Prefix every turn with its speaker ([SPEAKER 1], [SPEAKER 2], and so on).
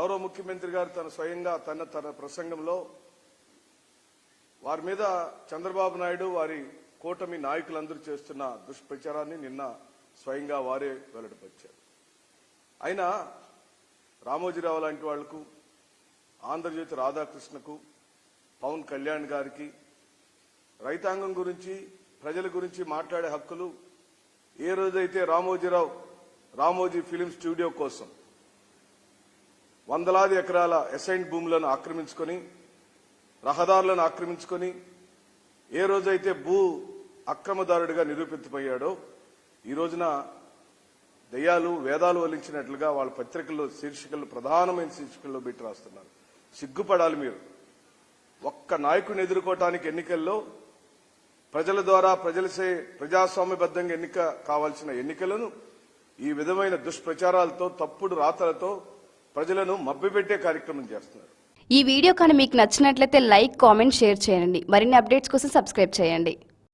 [SPEAKER 1] గౌరవ ముఖ్యమంత్రి గారు తన స్వయంగా తన ప్రసంగంలో వారి మీద చంద్రబాబు నాయుడు వారి కూటమి నాయకులందరూ చేస్తున్న దుష్ప్రచారాన్ని నిన్న స్వయంగా వారే వెల్లడిపరిచారు. అయినా రామోజీరావు లాంటి వాళ్లకు, ఆంధ్రజ్యోతి రాధాకృష్ణకు, పవన్ కళ్యాణ్ గారికి రైతాంగం గురించి, ప్రజల గురించి మాట్లాడే హక్కులు ఏ రోజైతే రామోజీ ఫిలిం స్టూడియో కోసం వందలాది ఎకరాల అసైన్డ్ భూములను ఆక్రమించుకొని, రహదారులను ఆక్రమించుకొని ఏ రోజైతే భూ అక్రమదారుడిగా నిరూపితమయ్యాడో ఈ రోజున దయ్యాలు వేదాలు వల్లించినట్లుగా వాళ్ళ పత్రికల్లో శీర్షికలు, ప్రధానమైన శీర్షికల్లో పెట్టి రాస్తున్నారు. సిగ్గుపడాలి మీరు. ఒక్క నాయకుడిని ఎదుర్కోవటానికి ఎన్నికల్లో ప్రజల ద్వారా ప్రజాస్వామ్యబద్ధంగా ఎన్నిక కావాల్సిన ఎన్నికలను ఈ విధమైన దుష్ప్రచారాలతో, తప్పుడు రాతలతో ప్రజలను మభ్యపెట్టే కార్యక్రమం చేస్తున్నారు.
[SPEAKER 2] ఈ వీడియో కానీ మీకు నచ్చినట్లయితే లైక్, కామెంట్, షేర్ చేయండి. మరిన్ని అప్డేట్స్ కోసం సబ్స్క్రైబ్ చేయండి.